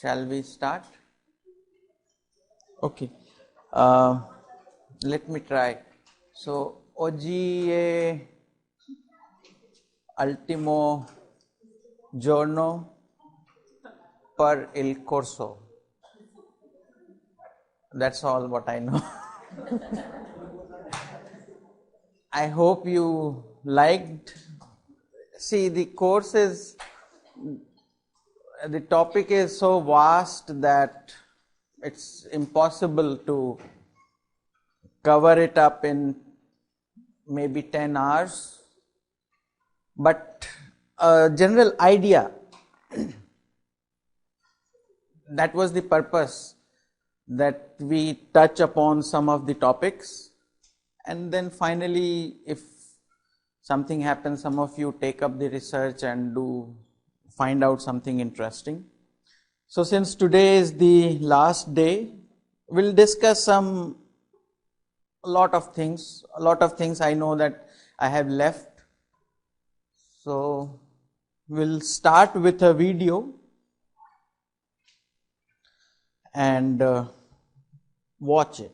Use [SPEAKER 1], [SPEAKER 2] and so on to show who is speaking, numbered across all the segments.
[SPEAKER 1] Shall we start? Okay. Let me try. So, oggi è ultimo giorno per il corso. That's all what I know. I hope you liked. See, the course is, the topic is so vast that it's impossible to cover it up in maybe 10 hours. But a general idea, that was the purpose, that we touch upon some of the topics, and then finally, if something happens, some of you take up the research and find out something interesting. So since today is the last day, we'll discuss a lot of things I know that I have left. So we'll start with a video and watch it.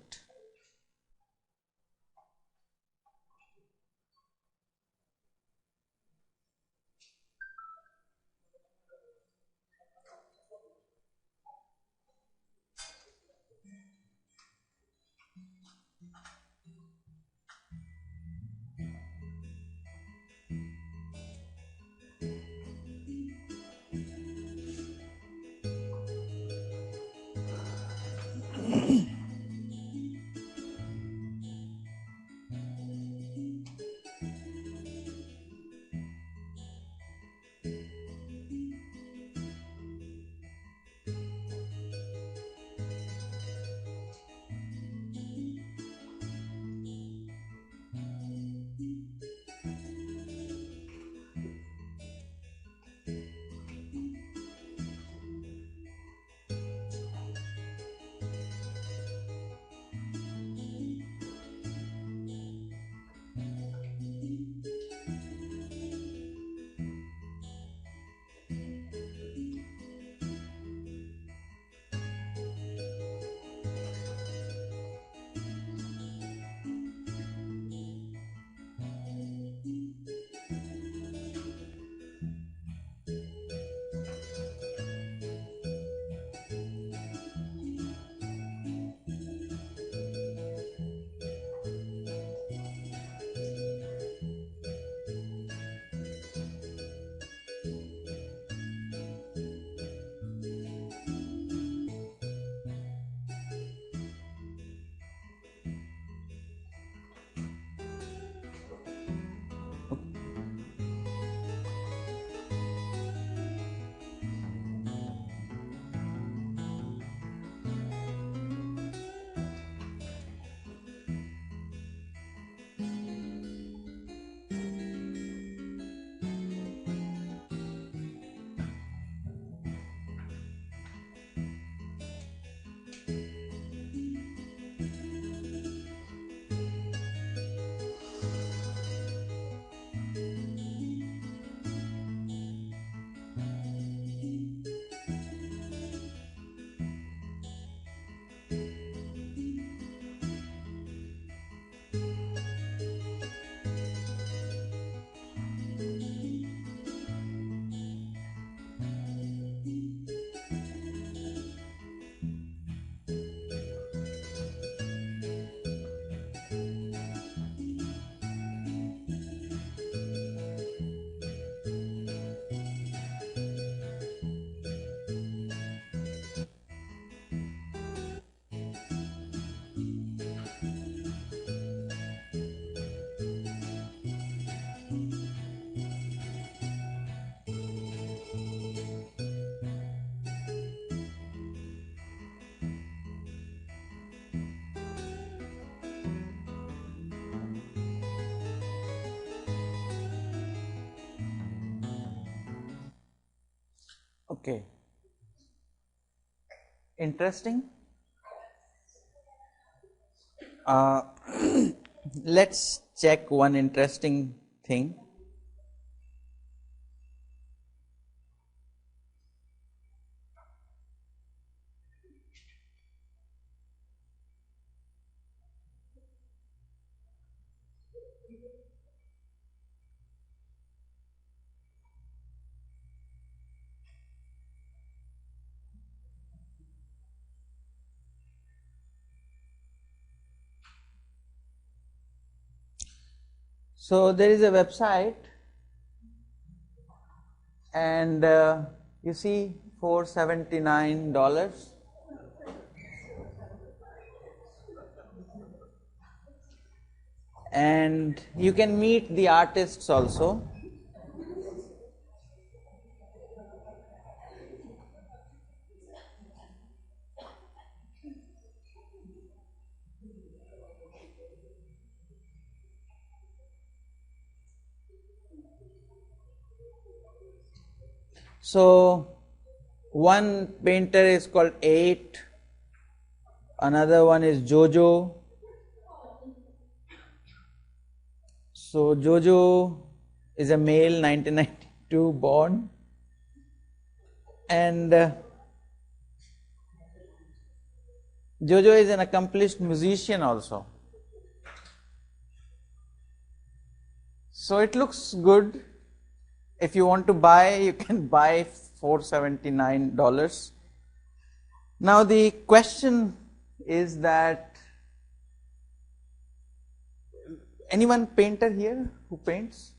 [SPEAKER 1] Okay. Interesting. Let's check one interesting thing. So there is a website, and you see $479, and you can meet the artists also. So one painter is called 8, another one is Jojo. So Jojo is a male, 1992 born, and Jojo is an accomplished musician also. So it looks good. If you want to buy, you can buy $479. Now the question is that, anyone painter here who paints?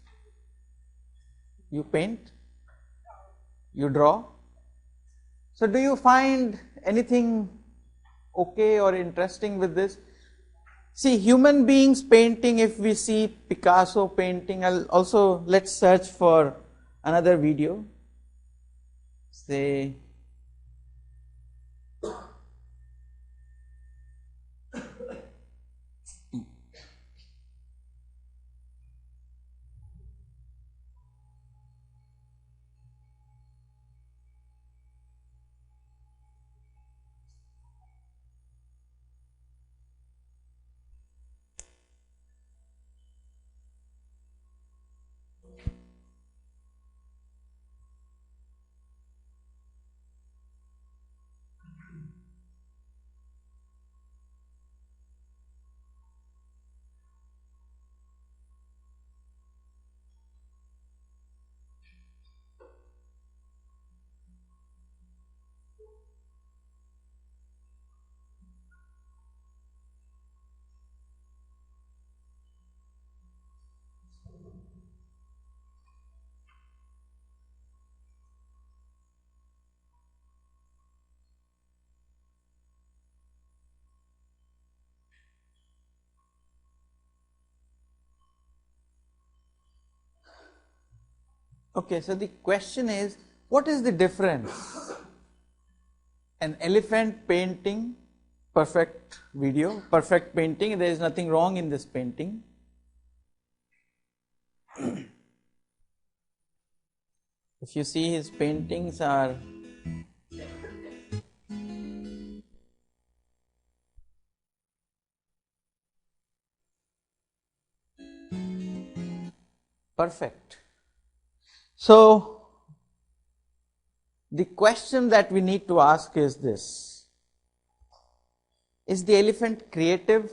[SPEAKER 1] You paint? You draw? So do you find anything okay or interesting with this? See, human beings painting, if we see Picasso painting, let's search for another video. Say, okay, so the question is, what is the difference? An elephant painting, perfect video, perfect painting, there is nothing wrong in this painting. If you see, his paintings are perfect. So the question that we need to ask is this: is the elephant creative?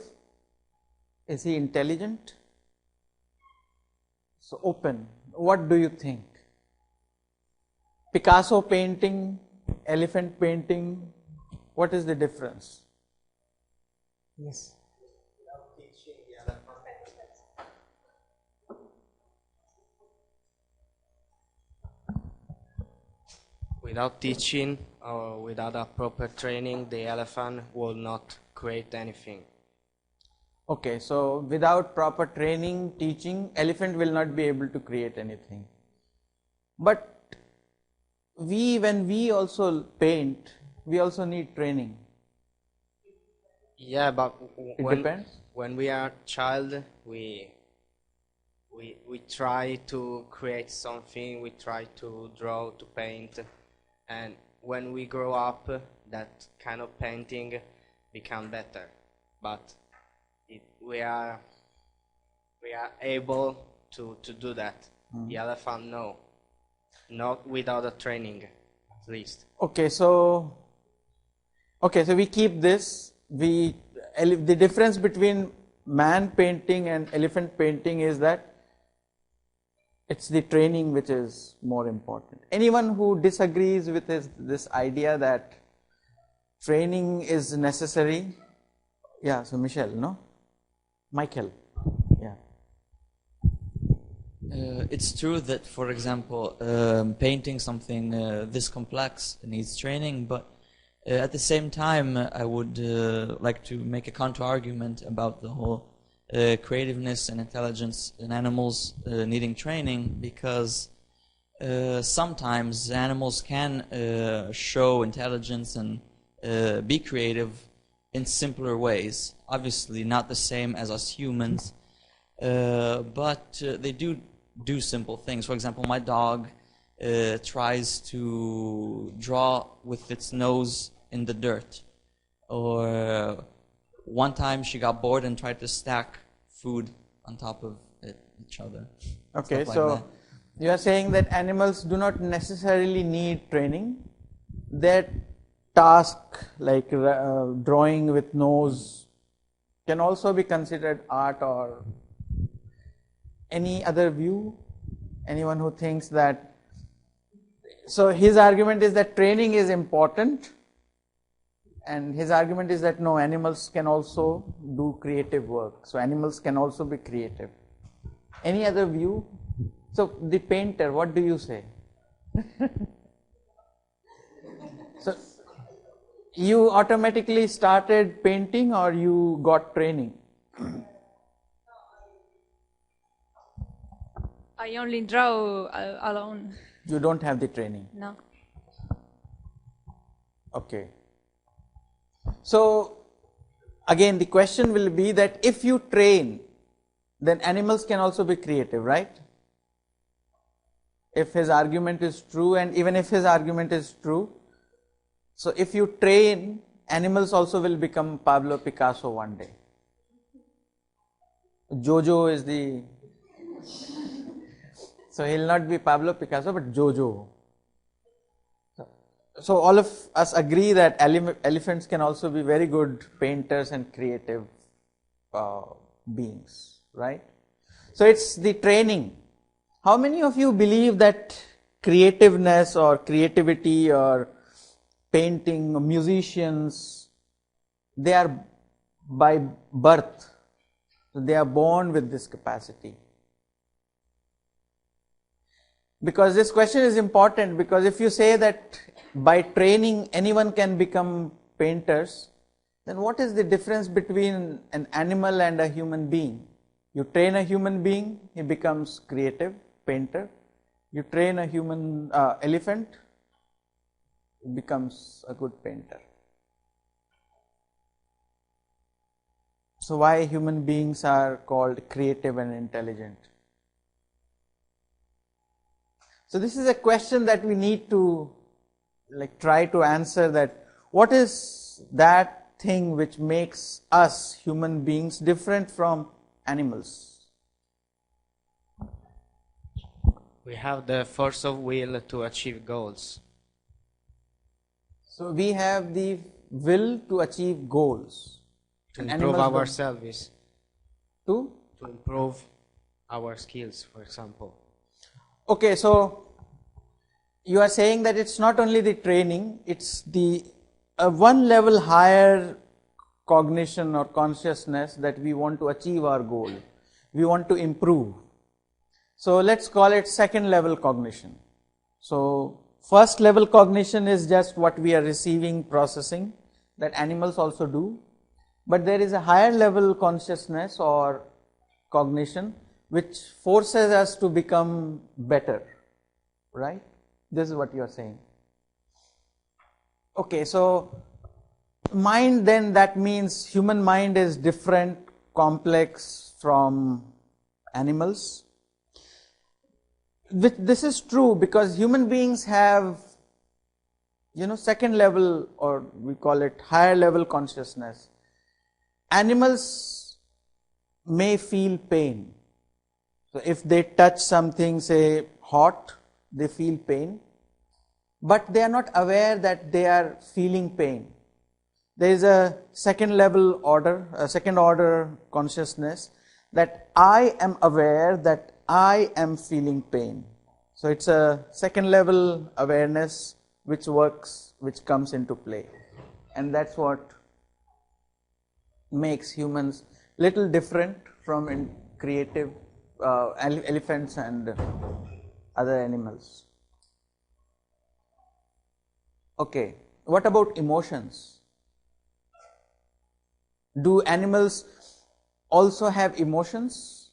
[SPEAKER 1] Is he intelligent? So open. What do you think? Picasso painting, elephant painting, what is the difference? Yes.
[SPEAKER 2] Without teaching or without a proper training, the elephant will not create anything.
[SPEAKER 1] Okay, so without proper training, teaching, elephant will not be able to create anything. But when we also paint, we also need training.
[SPEAKER 2] Yeah, but
[SPEAKER 1] It depends.
[SPEAKER 2] When we are a child, we try to create something, we try to draw, to paint, and when we grow up, that kind of painting become better. But we are able to do that. The elephant, no, not without a training, at least.
[SPEAKER 1] Okay, so we keep this. The difference between man painting and elephant painting is that it's the training which is more important. Anyone who disagrees with this idea that training is necessary? Yeah, so Michelle, no? Michael, yeah.
[SPEAKER 3] It's true that, for example, painting something this complex needs training, but at the same time, I would like to make a counter-argument about the whole creativeness and intelligence in animals needing training, because sometimes animals can show intelligence and be creative in simpler ways. Obviously, not the same as us humans, but they do simple things. For example, my dog tries to draw with its nose in the dirt. Or one time she got bored and tried to stack food on top of each other.
[SPEAKER 1] Okay,
[SPEAKER 3] Stuff like
[SPEAKER 1] so
[SPEAKER 3] that.
[SPEAKER 1] you are saying that animals do not necessarily need training. Their task, like drawing with nose, can also be considered art, or any other view? Anyone who thinks that? So his argument is that training is important, and his argument is that no, animals can also do creative work. So animals can also be creative. Any other view? So the painter, what do you say? So you automatically started painting, or you got training?
[SPEAKER 4] I only draw alone.
[SPEAKER 1] You don't have the training.
[SPEAKER 4] No.
[SPEAKER 1] Okay. So again, the question will be that if you train, then animals can also be creative, right? If his argument is true, and even if his argument is true, so if you train, animals also will become Pablo Picasso one day. Jojo is the... So he'll not be Pablo Picasso, but Jojo. So all of us agree that elephants can also be very good painters and creative beings, right? So it's the training. How many of you believe that creativeness or creativity or painting, or musicians, they are by birth, they are born with this capacity? Because this question is important, because if you say that by training anyone can become painters, then what is the difference between an animal and a human being? You train a human being, he becomes creative, painter. You train a human elephant, he becomes a good painter. So why human beings are called creative and intelligent? So this is a question that we need to try to answer, that what is that thing which makes us human beings different from animals?
[SPEAKER 2] We have the force of will to achieve goals.
[SPEAKER 1] So we have the will to achieve goals.
[SPEAKER 2] To
[SPEAKER 1] And
[SPEAKER 2] improve
[SPEAKER 1] animals don't.
[SPEAKER 2] ourselves.
[SPEAKER 1] To?
[SPEAKER 2] To improve our skills, for example.
[SPEAKER 1] Okay, so you are saying that it's not only the training, it's the one level higher cognition or consciousness that we want to achieve our goal. We want to improve. So let's call it second level cognition. So first level cognition is just what we are receiving, processing, that animals also do. But there is a higher level consciousness or cognition which forces us to become better, right? This is what you are saying. Okay, so mind, then that means human mind is different, complex from animals. This is true because human beings have, second level, or we call it higher level consciousness. Animals may feel pain. So if they touch something, say hot, they feel pain, but they are not aware that they are feeling pain. There is a second order consciousness, that I am aware that I am feeling pain. So it's a second level awareness which comes into play. And that's what makes humans little different from creative elephants and other animals. Okay, what about emotions? Do animals also have emotions?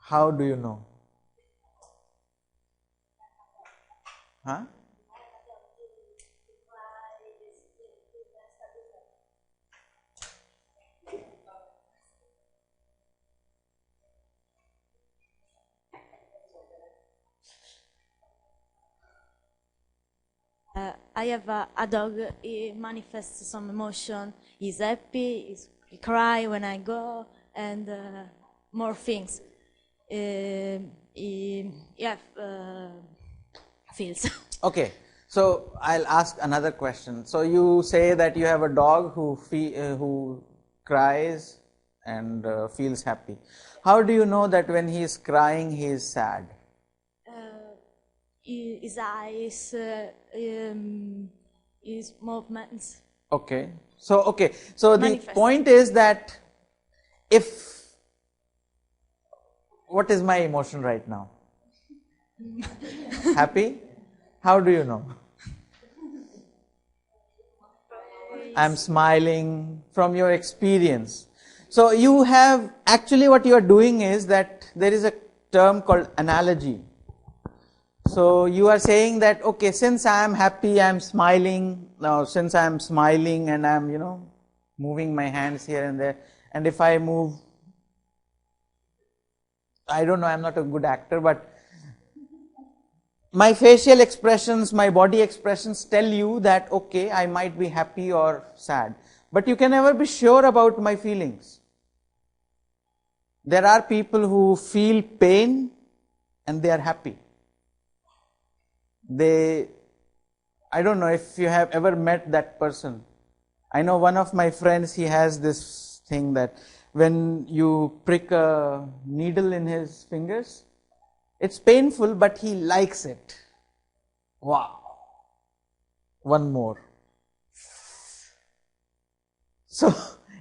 [SPEAKER 1] How do you know? Huh?
[SPEAKER 5] I have a dog. He manifests some emotion. He's happy. He cry when I go, and more things. He feels.
[SPEAKER 1] Okay, so I'll ask another question. So you say that you have a dog who cries and feels happy. How do you know that when he is crying he is sad?
[SPEAKER 5] His eyes, his movements.
[SPEAKER 1] Okay, so the
[SPEAKER 5] Manifest.
[SPEAKER 1] point is that what is my emotion right now? Happy? How do you know? I'm smiling from your experience. So you have, actually what you are doing is that there is a term called analogy. So you are saying that, okay, since I am happy, I am smiling. Now, since I am smiling and I am, moving my hands here and there, and if I move, I don't know, I am not a good actor, but my facial expressions, my body expressions tell you that, okay, I might be happy or sad. But you can never be sure about my feelings. There are people who feel pain and they are happy. I don't know if you have ever met that person. I know one of my friends, he has this thing that when you prick a needle in his fingers, it's painful, but he likes it. Wow. One more. So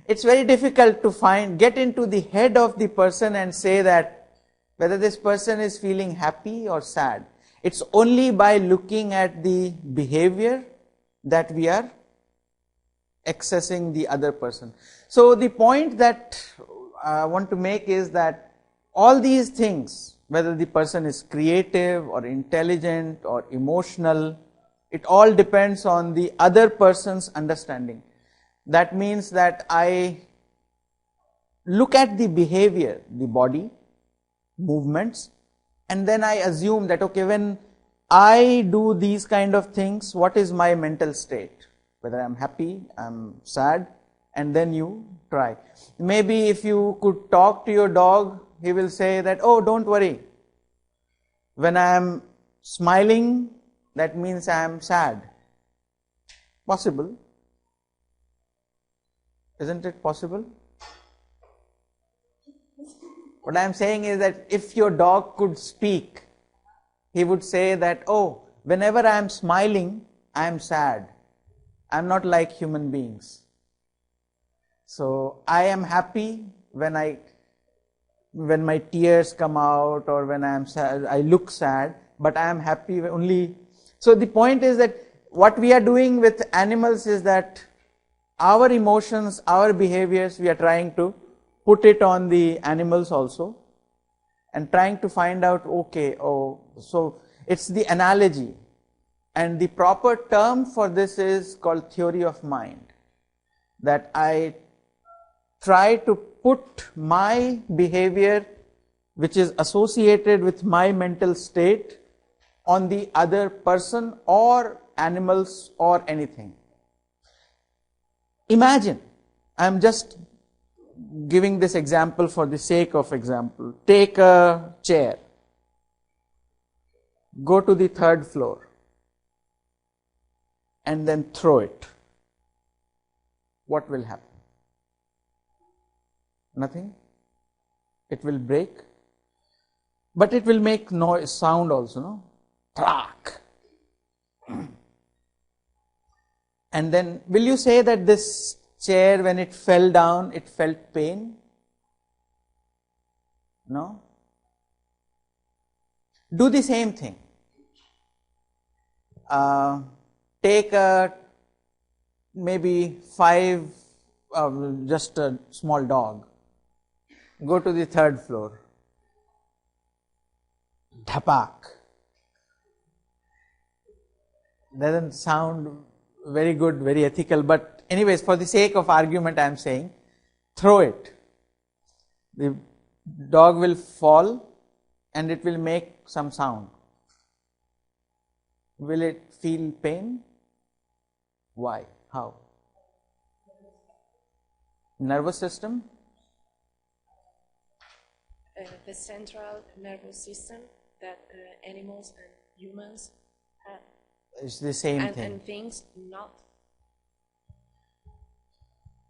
[SPEAKER 1] it's very difficult to get into the head of the person and say that whether this person is feeling happy or sad. It's only by looking at the behavior that we are accessing the other person. So the point that I want to make is that all these things, whether the person is creative or intelligent or emotional, it all depends on the other person's understanding. That means that I look at the behavior, the body, movements, and then I assume that, okay, when I do these kind of things, what is my mental state? Whether I'm happy, I'm sad, and then you try. Maybe if you could talk to your dog, he will say that, oh, don't worry. When I am smiling, that means I am sad. Possible. Isn't it possible? What I am saying is that if your dog could speak, he would say that, oh, whenever I am smiling, I am sad. I am not like human beings. So I am happy when my tears come out, or when I am sad, I look sad, but I am happy only. So the point is that what we are doing with animals is that our emotions, our behaviors, we are trying to put it on the animals also, and trying to find out, okay, so it's the analogy. And the proper term for this is called theory of mind. That I try to put my behavior, which is associated with my mental state, on the other person or animals or anything. Imagine, I am just giving this example for the sake of example. Take a chair, go to the 3rd floor, and then throw it. What will happen? Nothing. It will break, but it will make noise, sound also, no? Crack. And then, will you say that this chair, when it fell down, it felt pain? No? Do the same thing. Take a maybe just a small dog. Go to the third floor. Dhapak. Doesn't sound very good, very ethical, but anyways, for the sake of argument, I am saying, throw it. The dog will fall and it will make some sound. Will it feel pain? Why? How? Nervous system?
[SPEAKER 6] The central nervous system that animals and humans have.
[SPEAKER 1] It's the same thing.
[SPEAKER 6] And things not.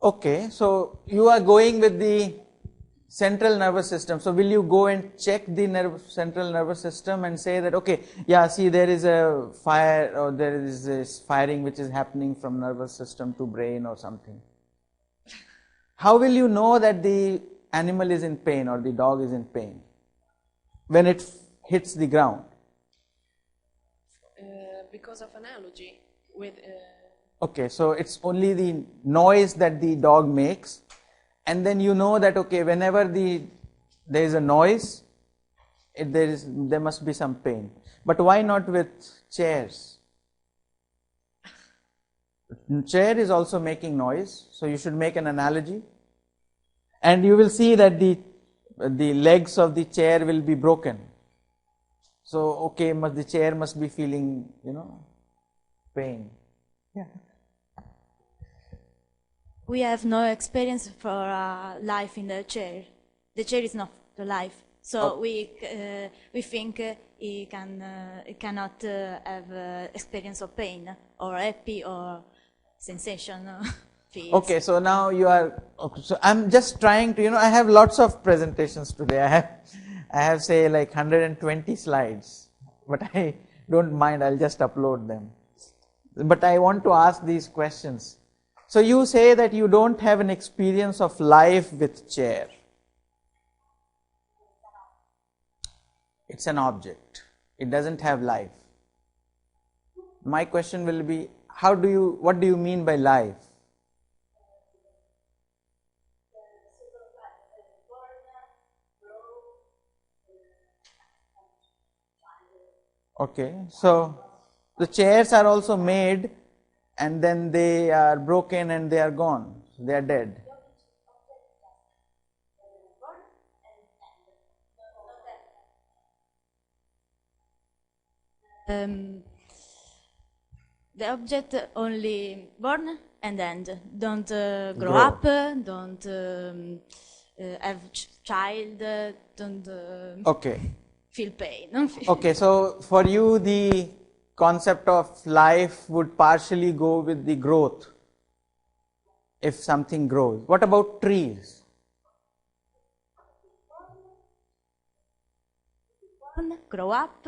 [SPEAKER 1] Okay, so you are going with the central nervous system. So will you go and check the central nervous system and say that, okay, yeah, see, there is a fire or there is this firing which is happening from nervous system to brain or something? How will you know that the animal is in pain or the dog is in pain when it hits the ground?
[SPEAKER 6] Because of analogy with.
[SPEAKER 1] Okay, so it's only the noise that the dog makes, and then you know that, okay, whenever there is a noise, there must be some pain. But why not with chairs? Chair is also making noise, so you should make an analogy, and you will see that the legs of the chair will be broken. So, okay, the chair must be feeling, pain. Yeah.
[SPEAKER 5] We have no experience for life in the chair. The chair is not the life, so we think he cannot have experience of pain or happy or sensation. Feels.
[SPEAKER 1] Okay, so now you are. Okay, so I'm just trying to. I have lots of presentations today. I have say like 120 slides, but I don't mind. I'll just upload them. But I want to ask these questions. So you say that you don't have an experience of life with chair. It's an object. It doesn't have life. My question will be, what do you mean by life? Okay, so the chairs are also made and then they are broken and they are gone. They are dead.
[SPEAKER 5] The object only born and end. Don't grow up, don't have child, don't
[SPEAKER 1] Okay.
[SPEAKER 5] feel pain.
[SPEAKER 1] Okay, so for you the concept of life would partially go with the growth, if something grows. What about trees?
[SPEAKER 5] Grow up,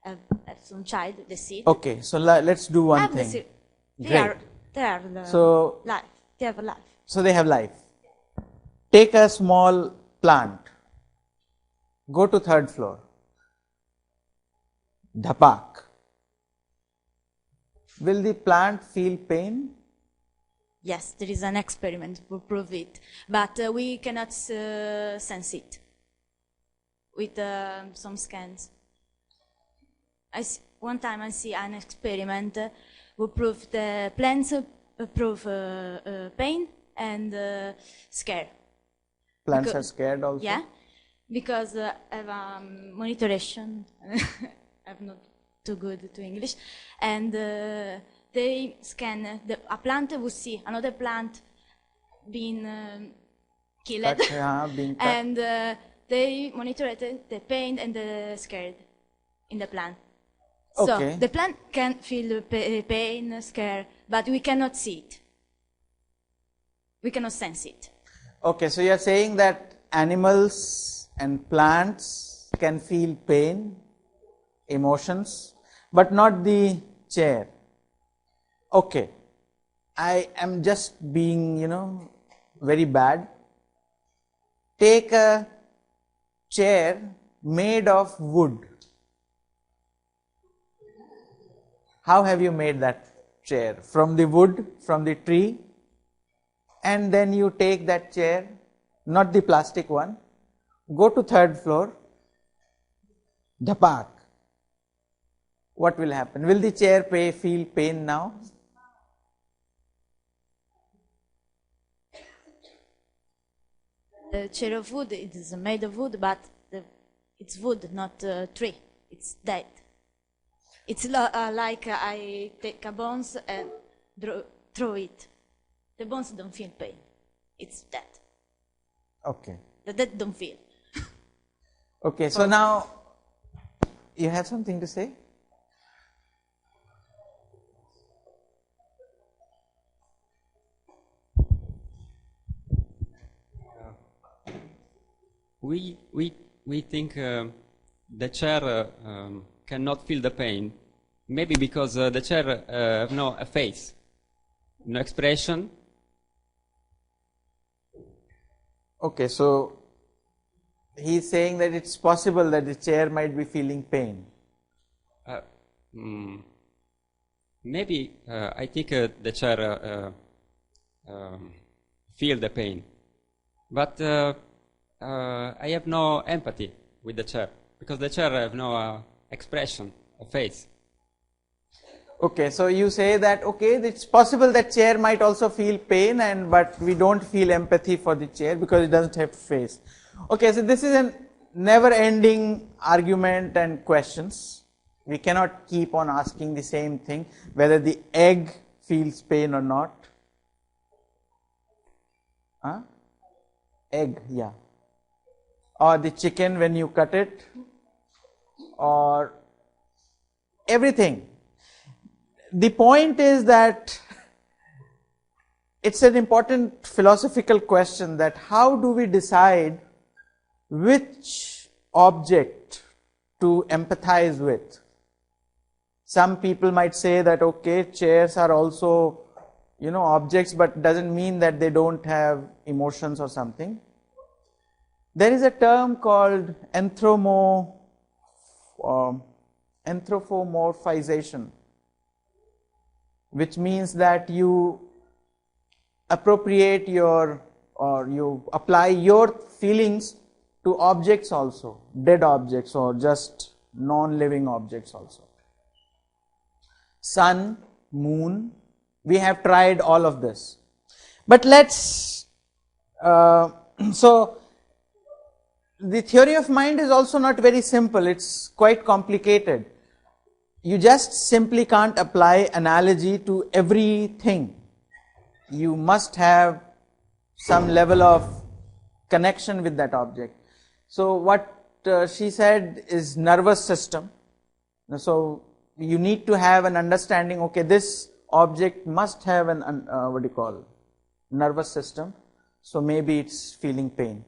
[SPEAKER 5] have some child, the seed.
[SPEAKER 1] Okay, so let's do one thing.
[SPEAKER 5] They are
[SPEAKER 1] So
[SPEAKER 5] life. They have a life.
[SPEAKER 1] So they have life. Take a small plant. Go to third floor. Dhapak. Will the plant feel pain?
[SPEAKER 5] Yes, there is an experiment to prove it, but we cannot sense it with some scans. One time I see an experiment who proved the plants prove pain and scare.
[SPEAKER 1] Plants are scared also?
[SPEAKER 5] Yeah, because I have monitoration. I'm not too good to English, and they scan a plant will see another plant being killed,
[SPEAKER 1] being cut.
[SPEAKER 5] and they monitor the pain and the scared in the plant.
[SPEAKER 1] Okay.
[SPEAKER 5] So the plant can feel pain, scare, but we cannot see it. We cannot sense it.
[SPEAKER 1] Okay, so you are saying that animals and plants can feel pain, emotions, but not the chair. Okay, I am just being, very bad. Take a chair made of wood. How have you made that chair? From the wood, from the tree, and then you take that chair, not the plastic one, go to third floor, dhapak. What will happen? Will the chair feel pain now?
[SPEAKER 5] The chair of wood, it is made of wood, but it's wood, not tree. It's dead. It's like I take a bones and throw it. The bones don't feel pain. It's dead.
[SPEAKER 1] Okay.
[SPEAKER 5] The dead don't feel.
[SPEAKER 1] Okay, so now you have something to say?
[SPEAKER 7] We think the chair cannot feel the pain, maybe because the chair have no a face, no expression.
[SPEAKER 1] Okay, so he's saying that it's possible that the chair might be feeling pain.
[SPEAKER 7] Maybe I think the chair feel the pain, but I have no empathy with the chair because the chair have no expression, a face.
[SPEAKER 1] Okay, so you say that, okay, it's possible that chair might also feel pain, but we don't feel empathy for the chair because it doesn't have face. Okay, so this is a never-ending argument and questions. We cannot keep on asking the same thing, whether the egg feels pain or not. Huh? Egg, yeah. Or the chicken when you cut it, or everything. The point is that it's an important philosophical question, that how do we decide which object to empathize with? Some people might say that, okay, chairs are also, objects, but doesn't mean that they don't have emotions or something. There is a term called anthropomorphization, which means that you appropriate you apply your feelings to objects also, dead objects or just non-living objects also. Sun, moon, we have tried all of this. But so the theory of mind is also not very simple, it's quite complicated. You just simply can't apply analogy to everything. You must have some level of connection with that object. So what she said is nervous system. So you need to have an understanding, okay, this object must have an nervous system, so maybe it's feeling pain.